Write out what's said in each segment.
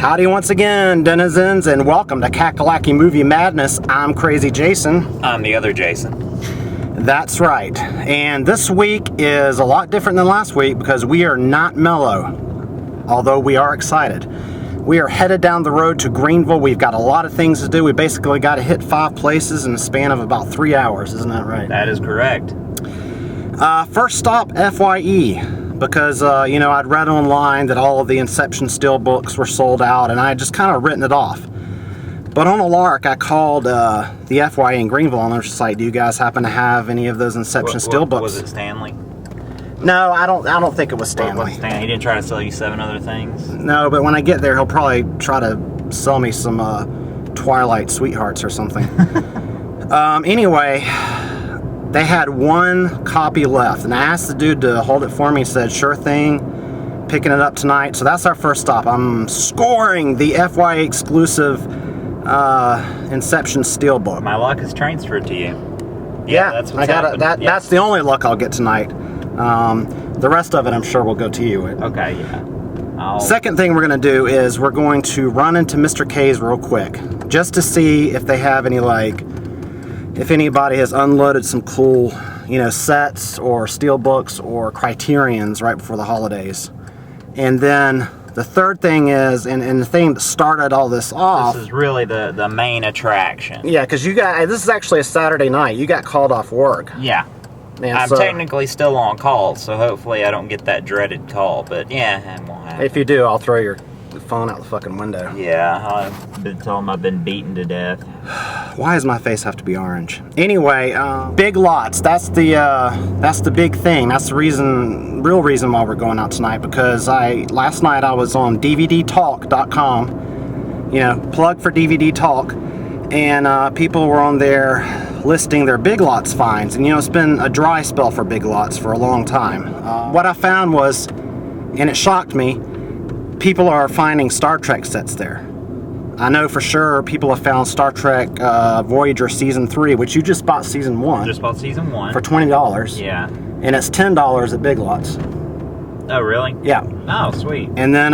Howdy once again, denizens, and welcome to Kakalaki Movie Madness. I'm Crazy Jason. I'm the other Jason. That's right. And this week is a lot different than last week because we are not mellow, although we are excited. We are headed down the road to Greenville. We've got a lot of things to do. We basically got to hit 5 places in a span of about 3 hours. Isn't that right? That is correct. First stop, FYE. Because, I'd read online that all of the Inception Steelbooks were sold out, and I had just kind of written it off. But on a lark, I called the FYE in Greenville, and I was just like, do you guys happen to have any of those Inception Steelbooks? Was it Stanley? No, I don't think it was Stanley. He didn't try to sell you 7 other things? No, but when I get there, he'll probably try to sell me some Twilight Sweethearts or something. Anyway, they had 1 copy left, and I asked the dude to hold it for me. He said, sure thing, picking it up tonight. So that's our first stop. I'm scoring the FYE exclusive Inception Steelbook. My luck is transferred to you. Yeah, that's what's happened. That's the only luck I'll get tonight. The rest of it, I'm sure, will go to you. Okay, yeah. Second thing we're going to do is we're going to run into Mr. K's real quick, just to see if they have any, if anybody has unloaded some cool, sets or steelbooks or Criterions right before the holidays. And then the third thing is, and the thing that started all this off... This is really the main attraction. Yeah, because this is actually a Saturday night. You got called off work. Yeah. I'm technically still on call, so hopefully I don't get that dreaded call. But yeah, it won't happen. If you do, I'll throw your phone out the fucking window. Yeah, I've been told I've been beaten to death. Why does my face have to be orange? Anyway, big lots. That's the big thing. That's the real reason why we're going out tonight. Because last night I was on DVDtalk.com. Plug for DVD Talk, and people were on there listing their big lots finds. And it's been a dry spell for big lots for a long time. What I found was, and it shocked me, people are finding Star Trek sets there. I know for sure people have found Star Trek Voyager Season 3, which you just bought Season 1. Just bought Season 1. For $20. Yeah. And it's $10 at Big Lots. Oh, really? Yeah. Oh, sweet. And then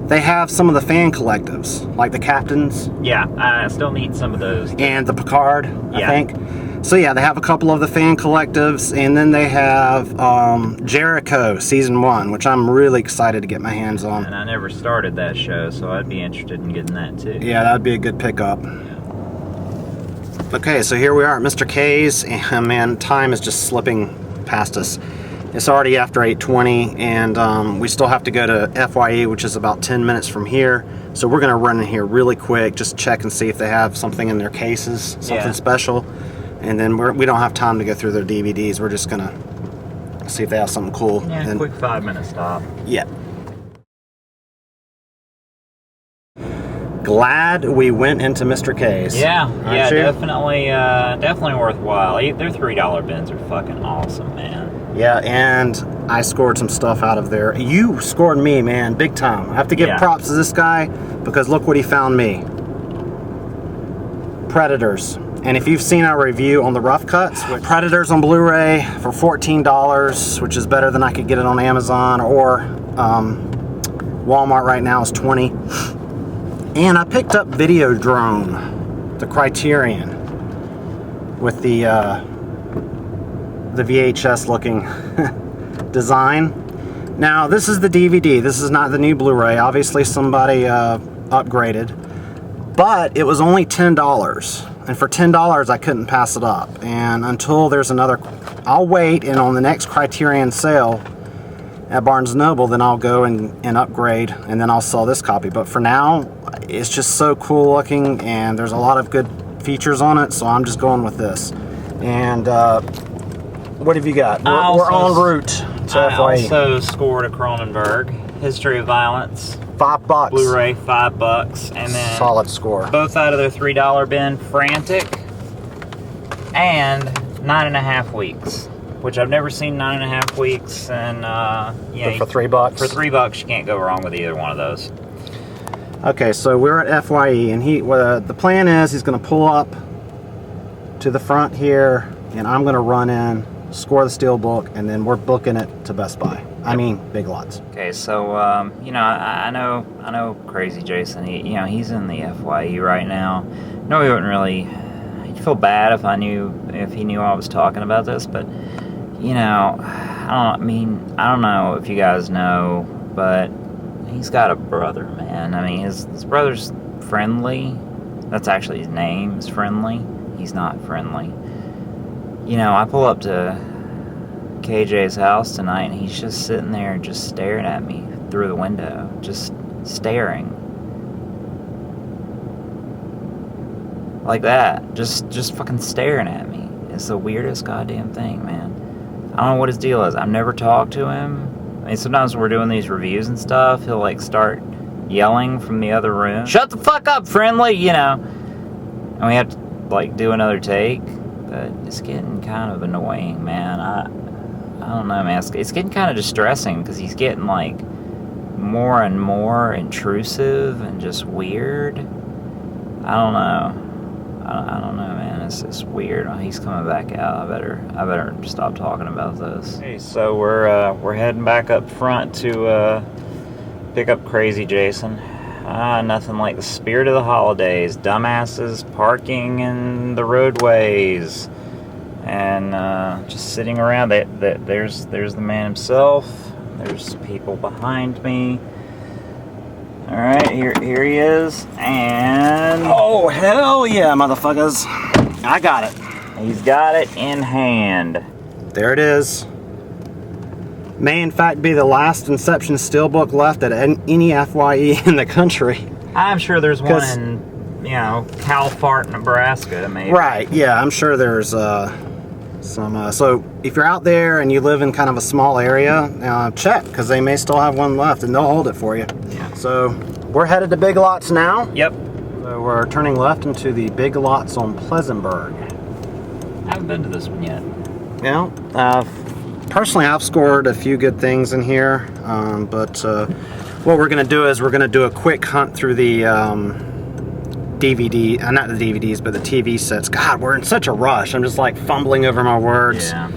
they have some of the fan collectives, like the Captains. Yeah, I still need some of those. And the Picard, I think. So yeah, they have a couple of the fan collectives, and then they have Jericho Season 1, which I'm really excited to get my hands on. And I never started that show, so I'd be interested in getting that too. Yeah, that'd be a good pickup. Okay, so here we are at Mr. K's, and man, time is just slipping past us. It's already after 8:20, and we still have to go to FYE, which is about 10 minutes from here. So we're gonna run in here really quick, just check and see if they have something in their cases, something special. And then we don't have time to go through their DVDs. We're just gonna see if they have something cool. Yeah, quick 5-minute stop. Yeah. Glad we went into Mr. K's. Yeah, definitely worthwhile. Their $3 bins are fucking awesome, man. Yeah, and I scored some stuff out of there. You scored me, man, big time. I have to give props to this guy because look what he found me. Predators. And if you've seen our review on the rough cuts, Predators on Blu-ray for $14, which is better than I could get it on Amazon, or Walmart right now is $20. And I picked up Videodrome, the Criterion, with the VHS looking design. Now this is the DVD, this is not the new Blu-ray. Obviously somebody upgraded, but it was only $10. And for $10 I couldn't pass it up. And until there's another, I'll wait, and on the next Criterion sale at Barnes & Noble, then I'll go and upgrade, and then I'll sell this copy. But for now, it's just so cool looking, and there's a lot of good features on it, so I'm just going with this. And what have you got? We're en route to FYE. I also scored a Cronenberg, History of Violence. $5. Blu-ray, $5, and then solid score. Both out of their $3 bin, Frantic, and 9.5 Weeks, which I've never seen 9.5 Weeks, and but for $3. For $3, you can't go wrong with either one of those. Okay, so we're at FYE, and the plan is he's going to pull up to the front here, and I'm going to run in, score the Steelbook, and then we're booking it to Best Buy. I mean, Big Lots. Okay, so you know, I know, Crazy Jason. He's in the FYE right now. No, he wouldn't really. He'd feel bad if he knew I was talking about this, but you know, I don't know if you guys know, but he's got a brother, man. I mean, his brother's Friendly. That's actually his name, is Friendly. He's not friendly. You know, I pull up to KJ's house tonight, and he's just sitting there just staring at me through the window. Just staring. Like that. Just fucking staring at me. It's the weirdest goddamn thing, man. I don't know what his deal is. I've never talked to him. I mean, sometimes when we're doing these reviews and stuff, he'll like start yelling from the other room. Shut the fuck up, Friendly, you know. And we have to like do another take. But it's getting kind of annoying, man. I don't know, man. It's getting kind of distressing because he's getting like more and more intrusive and just weird. I don't know. I don't know, man. It's weird. He's coming back out. I better stop talking about this. Okay, so we're heading back up front to pick up Crazy Jason. Nothing like the spirit of the holidays. Dumbasses parking in the roadways and just sitting around. There's the man himself. There's people behind me. All right, here he is, and Oh, hell yeah, motherfuckers. I got it. he's got it in hand. There it is. May in fact be the last Inception Steelbook left at any FYE in the country. I'm sure there's one in, Cal Fart, Nebraska, maybe. Right, yeah, I'm sure there's some. So if you're out there and you live in kind of a small area, check, because they may still have one left and they'll hold it for you. Yeah. So we're headed to Big Lots now. Yep. So we're turning left into the Big Lots on Pleasantsburg. I haven't been to this one yet. Personally, I've scored a few good things in here, but what we're going to do is we're going to do a quick hunt through the DVD, not the DVDs, but the TV sets. God, we're in such a rush. I'm just like fumbling over my words. Yeah.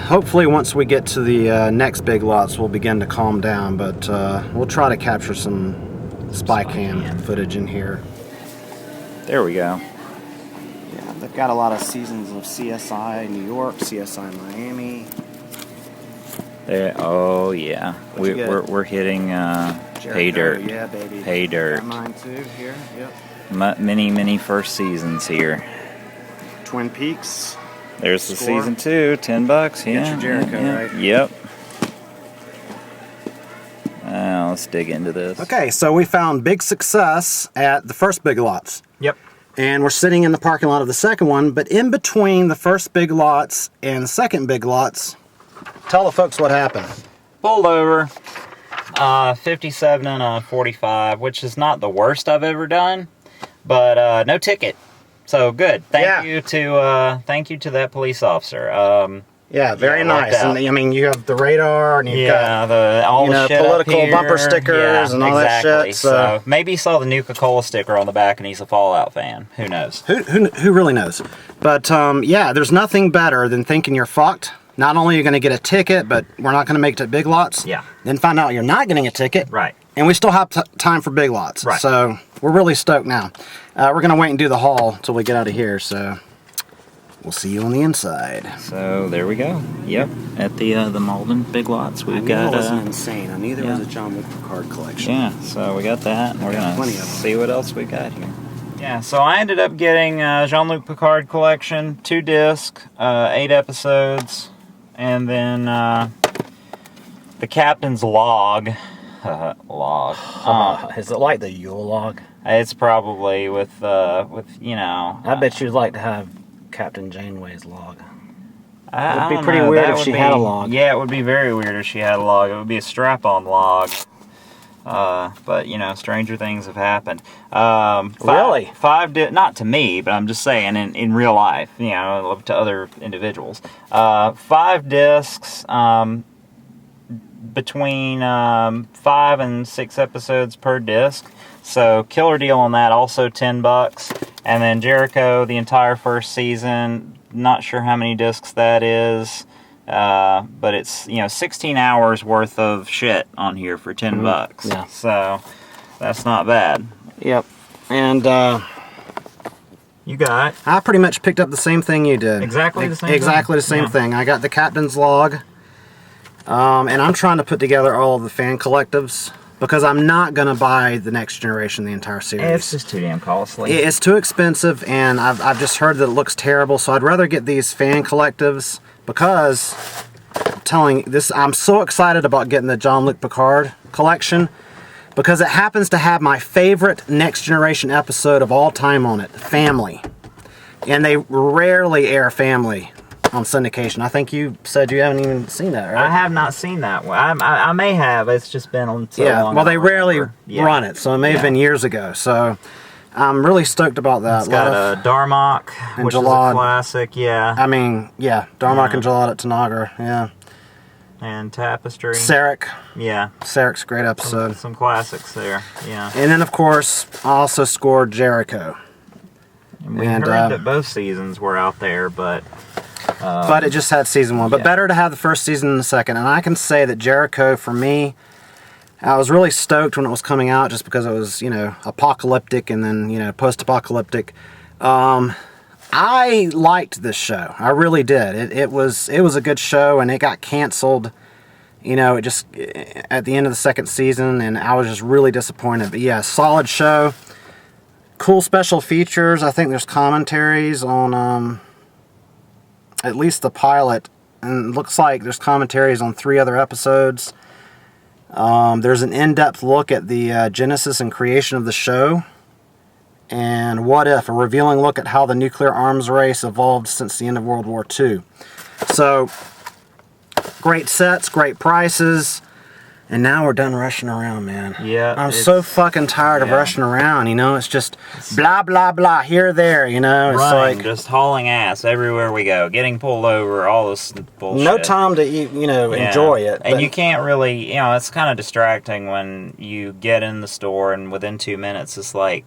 Hopefully once we get to the next Big Lots, we'll begin to calm down, but we'll try to capture some spy cam footage in here. There we go. Yeah, they've got a lot of seasons of CSI New York, CSI Miami. There. Oh yeah. We're hitting pay dirt. Yeah, baby. Pay dirt. Got mine too. Here. Yep. Many first seasons here. Twin Peaks. There's the Score. season 2, $10. Yeah. Get your Jericho, yeah. right? Yep. Let's dig into this. Okay, so we found big success at the first Big Lots. Yep. And we're sitting in the parking lot of the second one, but in between the first Big Lots and the second Big Lots, tell the folks what happened. Pulled over. 57 and a 45, which is not the worst I've ever done, but no ticket. So good. Thank you to that police officer. Yeah, very nice. And I mean, you have the radar, and you've got all the shit political up here. bumper stickers and all that shit. So maybe he saw the Nuka-Cola sticker on the back, and he's a Fallout fan. Who knows? Who really knows? But yeah, there's nothing better than thinking you're fucked. Not only are you going to get a ticket, but we're not going to make it to Big Lots. Yeah. Then find out you're not getting a ticket. Right. And we still have time for Big Lots. Right. So we're really stoked now. We're going to wait and do the haul until we get out of here. So we'll see you on the inside. So there we go. Yep. At the Malden Big Lots, we've got. It wasn't insane. I knew there was a John Luke Picard collection. Yeah. So we got that. And we're going to see what else we got here. Yeah, so I ended up getting Jean-Luc Picard collection, 2 disc, 8 episodes, and then the Captain's Log. Log. Is it like the Yule log? It's probably with you know. I bet you'd like to have Captain Janeway's log. It would be pretty weird if she had a log. Yeah, it would be very weird if she had a log. It would be a strap-on log. But you know, stranger things have happened. Really? Not to me, but I'm just saying in real life, you know, to other individuals. 5 discs, between 5 and 6 episodes per disc. So killer deal on that. Also $10. And then Jericho, the entire first season. Not sure how many discs that is. But it's, 16 hours worth of shit on here for $10. Yeah. So that's not bad. Yep. And You got I pretty much picked up the same thing you did. exactly the same Exactly the same thing. I got the captain's log. And I'm trying to put together all of the fan collectives because I'm not going to buy the Next Generation, the entire series. It's just too damn costly. It's too expensive, and I've just heard that it looks terrible, so I'd rather get these fan collectives because I'm so excited about getting the Jean-Luc Picard collection because it happens to have my favorite Next Generation episode of all time on it, Family. And they rarely air Family on syndication. I think you said you haven't even seen that, right? I have not seen that one. I may have. It's just been on so long. Well, they rarely Yeah. run it, so it may have been years ago. So I'm really stoked about that. It's got Darmok, and which is a Jalad. classic, yeah. I mean, yeah, Darmok and Jalad at Tanagra, yeah. And Tapestry. Sarek. Yeah. Sarek's a great episode. Some classics there, yeah. And then, of course, I also scored Jericho. And we heard that both seasons were out there, but it just had season one. But better to have the first season than the second. And I can say that Jericho, for me, I was really stoked when it was coming out just because it was, apocalyptic and then, post-apocalyptic. I liked this show. I really did. It was a good show, and it got canceled, it just at the end of the second season, and I was just really disappointed. But yeah, solid show. Cool special features. I think there's commentaries on at least the pilot, and it looks like there's commentaries on 3 other episodes. There's an in-depth look at the genesis and creation of the show. And What If, a revealing look at how the nuclear arms race evolved since the end of World War II. So, great sets, great prices, and now we're done rushing around, man. Yeah. I'm so fucking tired of rushing around, it's just blah, blah, blah, here, there, it's running, like just hauling ass everywhere we go, getting pulled over, all this bullshit. no time to, enjoy it. And but- you can't really, it's kind of distracting when you get in the store and within 2 minutes it's like,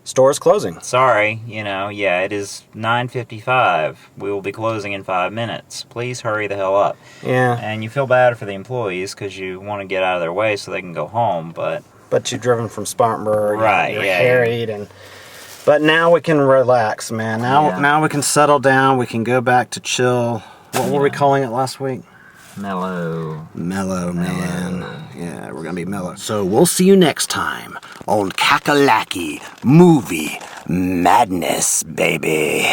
Store's closing. sorry, it is 9:55. We will be closing in 5 minutes. Please hurry the hell up. Yeah. And you feel bad for the employees because you want to get out of their way so they can go home, but But you've driven from Spartanburg. Right, You're yeah. harried, but now we can relax, man. Now we can settle down. We can go back to chill. What were we calling it last week? mellow. Mellow, man. Yeah, we're gonna be mellow. So we'll see you next time on Kakalaki Movie Madness, baby.